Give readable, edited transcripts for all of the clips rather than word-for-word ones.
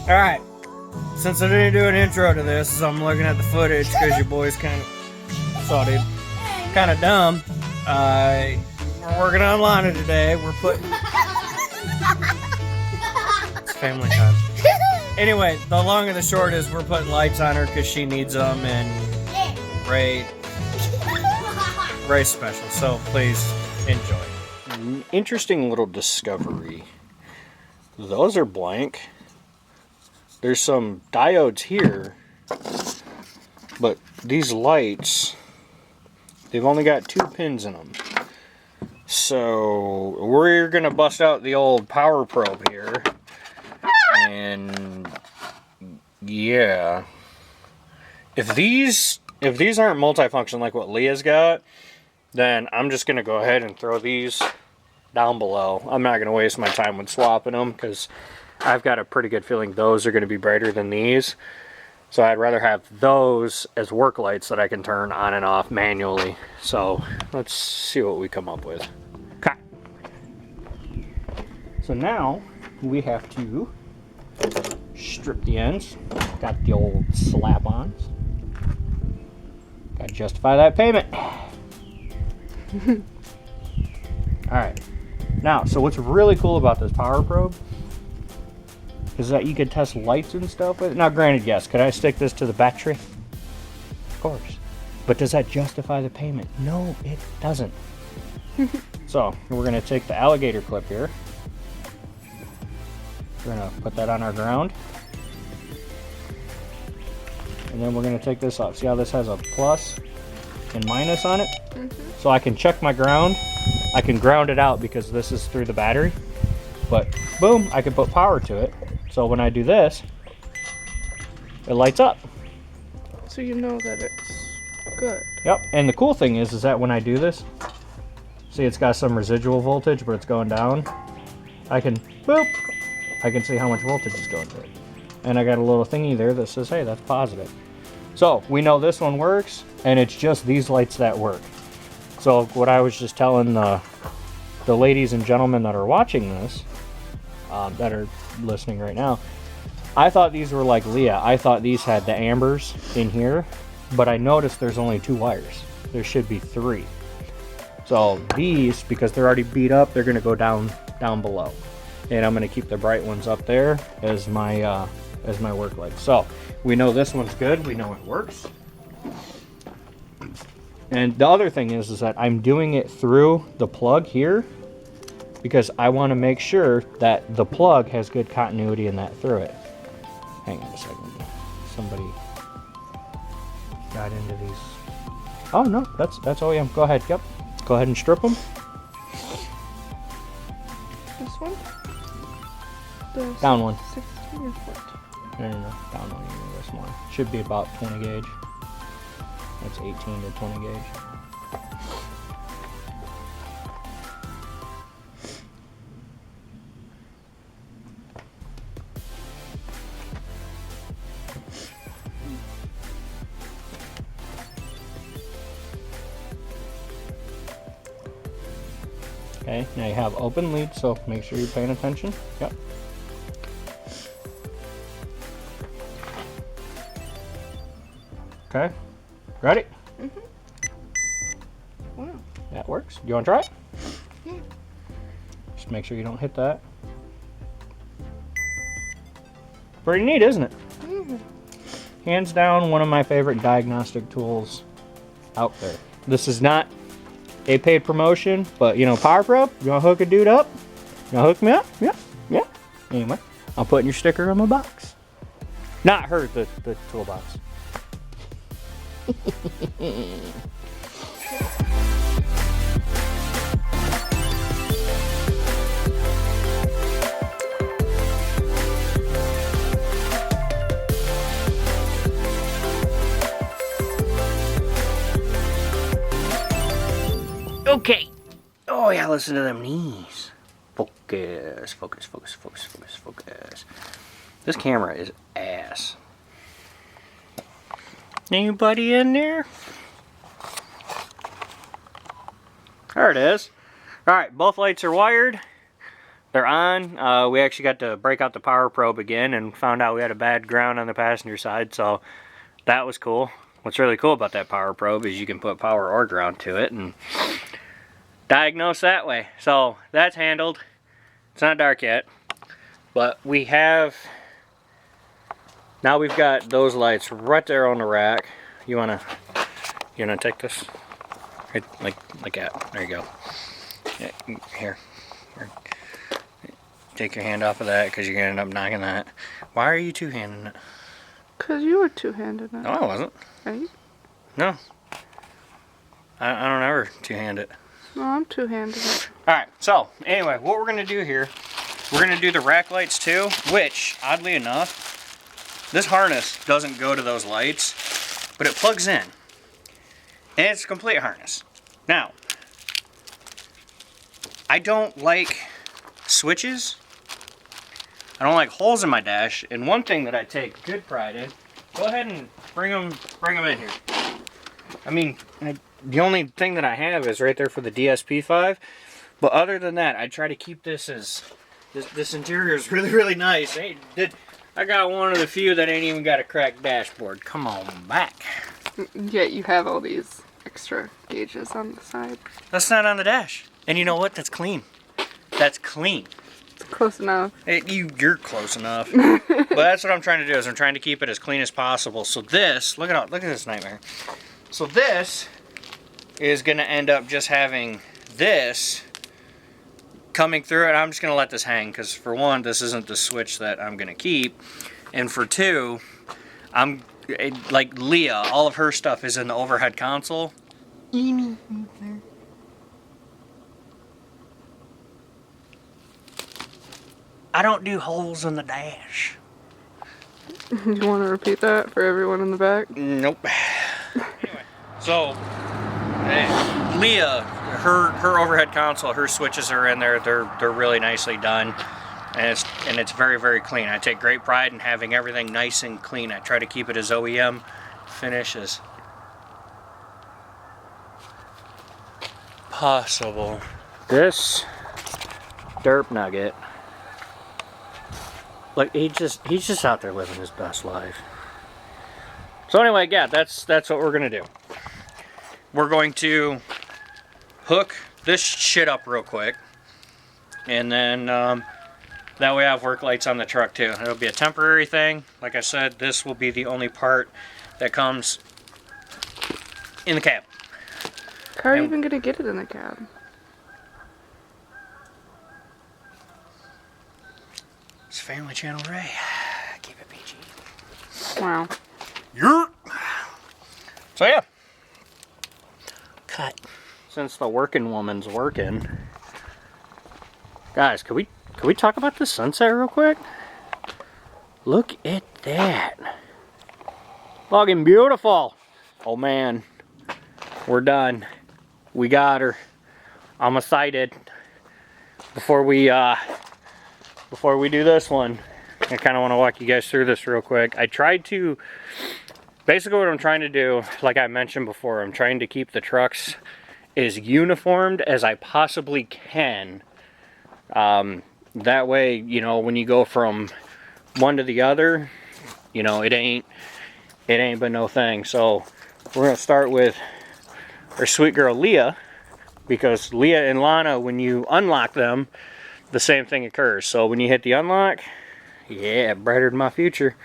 Alright, since I didn't do an intro to this, as I'm looking at the footage, because your boy's kind of, kind of dumb. We're working on Lana today. We're putting... It's family time. Anyway, the long and the short is we're putting lights on her because she needs them, and Ray's special, so please enjoy. Interesting little discovery. Those are blank. There's some diodes here, but these lights, they've only got 2 pins in them. So we're gonna bust out the old power probe here, and yeah, if these aren't multifunction like what Leah's got, then I'm just gonna go ahead and throw these down below. I'm not gonna waste my time with swapping them because I've got a pretty good feeling those are going to be brighter than these. So I'd rather have those as work lights that I can turn on and off manually. So let's see what we come up with. Okay. So now we have to strip the ends. Got the old slap-ons. Got to justify that payment. Alright. Now, so what's really cool about this power probe is that you could test lights and stuff with it. Now, granted, yes, could I stick this to the battery? Of course. But does that justify the payment? No, it doesn't. So, we're going to take the alligator clip here. We're going to put that on our ground. And then we're going to take this off. See how this has a plus and minus on it? So I can check my ground. I can ground it out because this is through the battery. But, boom, I can put power to it. So when I do this, it lights up. So you know that it's good. Yep, and the cool thing is that when I do this, see it's got some residual voltage, but it's going down. I can, boop, I can see how much voltage is going through it. And I got a little thingy there that says, hey, that's positive. So we know this one works, and it's just these lights that work. So what I was just telling the ladies and gentlemen that are watching this, that are listening right now, I thought these were like Leah. I thought these had the ambers in here, but I noticed there's only 2 wires. There should be 3. So these, because they're already beat up, they're going to go down below, and I'm going to keep the bright ones up there as my work lights. So we know this one's good. We know it works. And the other thing is that I'm doing it through the plug here, because I want to make sure that the plug has good continuity in that through it. Hang on a second. Somebody got into these. Oh no, that's OEM. Go ahead. Yep. Go ahead and strip them. This one? Down one. 16 or 14? No. Down one. You know, this one. Should be about 20 gauge. That's 18 to 20 gauge. Okay, now you have open lead, so make sure you're paying attention. Yep. Okay, ready? Wow. That works. You want to try it? Yeah. Just make sure you don't hit that. Pretty neat, isn't it? Hands down, one of my favorite diagnostic tools out there. This is not a paid promotion, but you know, Power Probe, you want to hook a dude up? You want to hook me up? Yeah. Anyway, I'm putting your sticker on my box. Not her, the toolbox. Okay. Oh yeah, listen to them knees. Focus. This camera is ass. Anybody in there? There it is. Alright, both lights are wired. they're on. We actually got to break out the power probe again and found out we had a bad ground on the passenger side, so that was cool. What's really cool about that power probe is you can put power or ground to it and diagnose that way. So that's handled. It's not dark yet, but we have, now we've got those lights right there on the rack. You wanna take this? Right, like that. There you go. Yeah, here. Take your hand off of that because you're gonna end up knocking that. Why are you two-handing it? Because you were two-handed it. No, I wasn't. Are you? No. I don't ever two-hand it. No, I'm two-handed it. Alright, so anyway, what we're gonna do here, we're gonna do the rack lights too, which, oddly enough, this harness doesn't go to those lights, but it plugs in. And it's a complete harness. Now, I don't like switches. I don't like holes in my dash, and one thing that I take good pride in, go ahead and bring them in here. I mean, the only thing that I have is right there for the DSP-5, but other than that, I try to keep this as, this interior is really, really nice. I got one of the few that ain't even got a cracked dashboard. Come on back. Yet you have all these extra gauges on the side. That's not on the dash. And you know what? That's clean. That's clean. Close enough. You're close enough. But that's what I'm trying to do, is I'm trying to keep it as clean as possible. So this, look at this nightmare. So this is gonna end up just having this coming through it. I'm just gonna let this hang because for one, this isn't the switch that I'm gonna keep. And for two, like Leah, all of her stuff is in the overhead console. I don't do holes in the dash. You want to repeat that for everyone in the back? Nope. Anyway, so Leah, her overhead console, her switches are in there. They're really nicely done, and it's very, very clean. I take great pride in having everything nice and clean. I try to keep it as OEM finish as possible. This derp nugget. Like he's just out there living his best life. So anyway, yeah, that's what we're gonna do. We're going to hook this shit up real quick, and then that way I have work lights on the truck too. It'll be a temporary thing. Like I said, this will be the only part that comes in the cab. How are you even gonna get it in the cab? It's Family Channel Ray. Keep it PG. Wow. So yeah. Cut. Since the working woman's working, guys, can we talk about the sunset real quick? Look at that. Fucking beautiful. Oh man, we're done. We got her. I'm excited. Before we do this one, I kind of want to walk you guys through this real quick. I tried to, basically what I'm trying to do, like I mentioned before, I'm trying to keep the trucks as uniformed as I possibly can. That way, you know, when you go from one to the other, you know, it ain't but no thing. So we're gonna start with our sweet girl Leah, because Leah and Lana, when you unlock them, the same thing occurs. So when you hit the unlock, yeah, brighter than my future.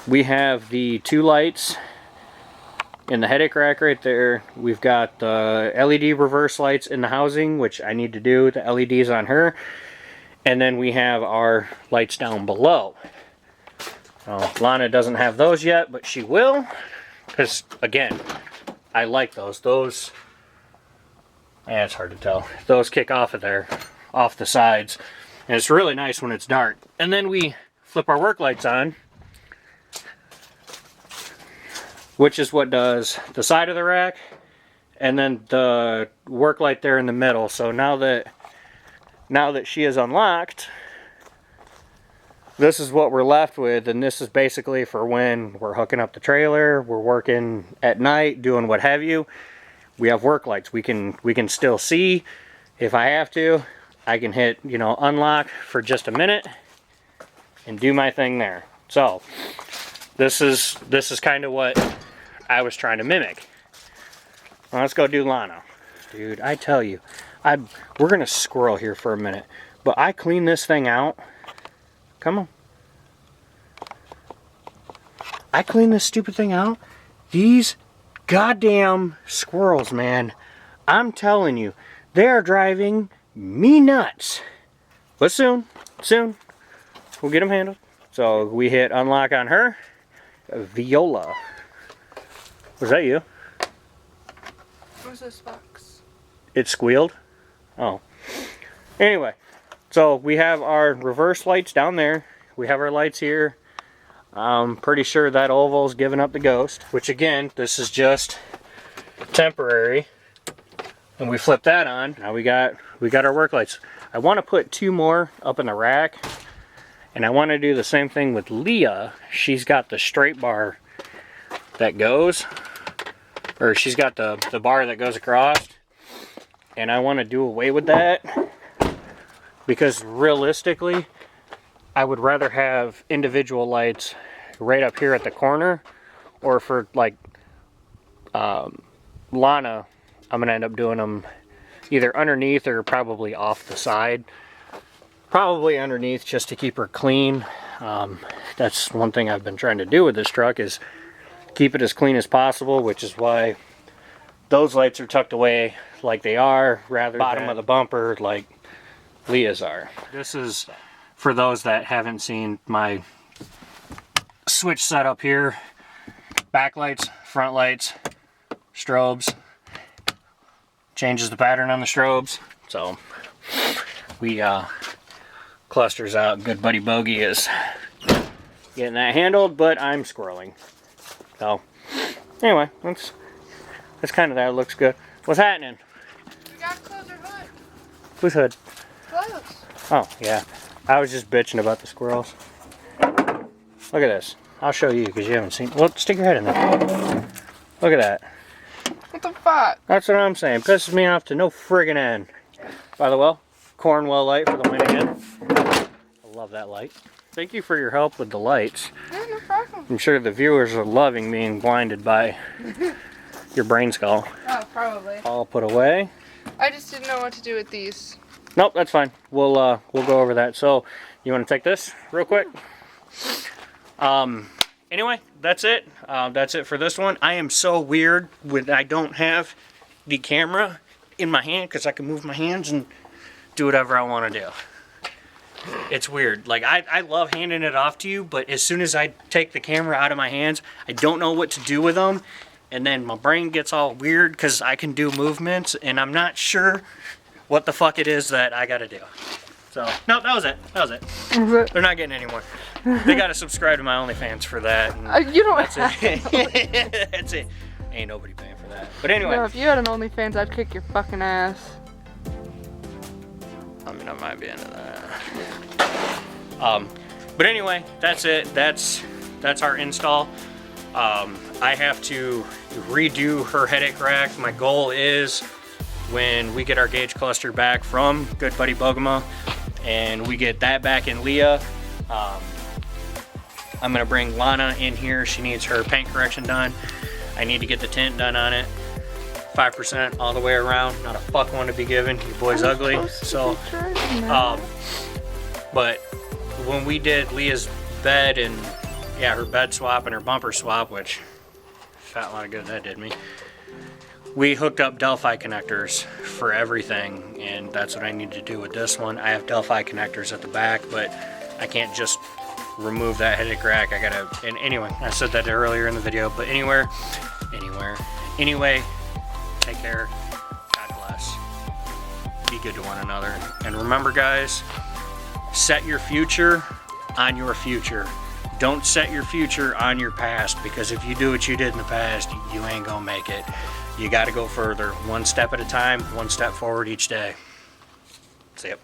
We have the two lights in the headache rack right there. We've got the LED reverse lights in the housing, which I need to do, the LEDs on her. And then we have our lights down below. Lana doesn't have those yet, but she will. Because, again, I like those. Yeah, it's hard to tell. Those kick off of there, off the sides. And it's really nice when it's dark. And then we flip our work lights on, which is what does the side of the rack and then the work light there in the middle. So now that she is unlocked, this is what we're left with, and this is basically for when we're hooking up the trailer, we're working at night, doing what have you. We have work lights. We can still see if I have to. I can hit, you know, unlock for just a minute and do my thing there. So this is kind of what I was trying to mimic. Well, let's go do Lana. Dude, I tell you, we're gonna squirrel here for a minute, but I cleaned this thing out. Come on. I cleaned this stupid thing out. These goddamn squirrels, man. I'm telling you, they are driving me nuts. But soon, we'll get them handled. So we hit unlock on her. Viola. Was that you? Where's this box? It squealed? Oh. Anyway, so we have our reverse lights down there. We have our lights here. I'm pretty sure that oval's giving up the ghost. Which again, this is just temporary. And we flip that on. Now we got our work lights. I want to put 2 more up in the rack. And I want to do the same thing with Leah. She's got the straight bar that goes. Or she's got the bar that goes across. And I want to do away with that. Because realistically, I would rather have individual lights right up here at the corner. Or for like Lana, I'm going to end up doing them either underneath or probably off the side. Probably underneath just to keep her clean. That's one thing I've been trying to do with this truck is keep it as clean as possible, which is why those lights are tucked away like they are rather than bottom of the bumper like Leah's are. This is for those that haven't seen my switch setup here. Backlights, front lights, strobes. Changes the pattern on the strobes. So we clusters out. Good buddy Bogey is getting that handled, but I'm squirreling. So anyway, that's kind of that. It looks good. What's happening? We got to close our hood. Whose hood? Close. Oh yeah, I was just bitching about the squirrels. Look at this. I'll show you because you haven't seen. Well, stick your head in there. Look at that. What the fuck? That's what I'm saying. Pisses me off to no friggin' end. By the way, Cornwell light for the win again. I love that light. Thank you for your help with the lights. Yeah, no problem. I'm sure the viewers are loving being blinded by your brain skull. Oh, probably. All put away. I just didn't know what to do with these. Nope, that's fine. We'll go over that. So, you want to take this real quick? Anyway, that's it. That's it for this one. I am so weird with I don't have the camera in my hand because I can move my hands and do whatever I want to do. It's weird. Like I love handing it off to you, but as soon as I take the camera out of my hands, I don't know what to do with them. And then my brain gets all weird because I can do movements and I'm not sure what the fuck it is that I gotta do. So, no, that was it. That was it. They're not getting any more. They gotta subscribe to my OnlyFans for that. And You don't that's have it. That's it. Ain't nobody paying for that. But anyway. No, if you had an OnlyFans, I'd kick your fucking ass. I mean, I might be into that. But anyway, that's it. That's our install. I have to redo her headache rack. My goal is when we get our gauge cluster back from Good Buddy Bogema and we get that back in Leah, I'm gonna bring Lana in here. She needs her paint correction done. I need to get the tint done on it. 5% all the way around. Not a fuck one to be given. Your boy's ugly. So, but when we did Leah's bed and yeah, her bed swap and her bumper swap, which fat lot of good that did me. We hooked up Delphi connectors for everything, and that's what I need to do with this one. I have Delphi connectors at the back, but I can't just remove that headache rack. I gotta, and anyway, I said that earlier in the video, but anyway, take care. God bless. Be good to one another. And remember, guys, set your future on your future. Don't set your future on your past, because if you do what you did in the past, you ain't gonna make it. You gotta go further. One step at a time, one step forward each day. See ya.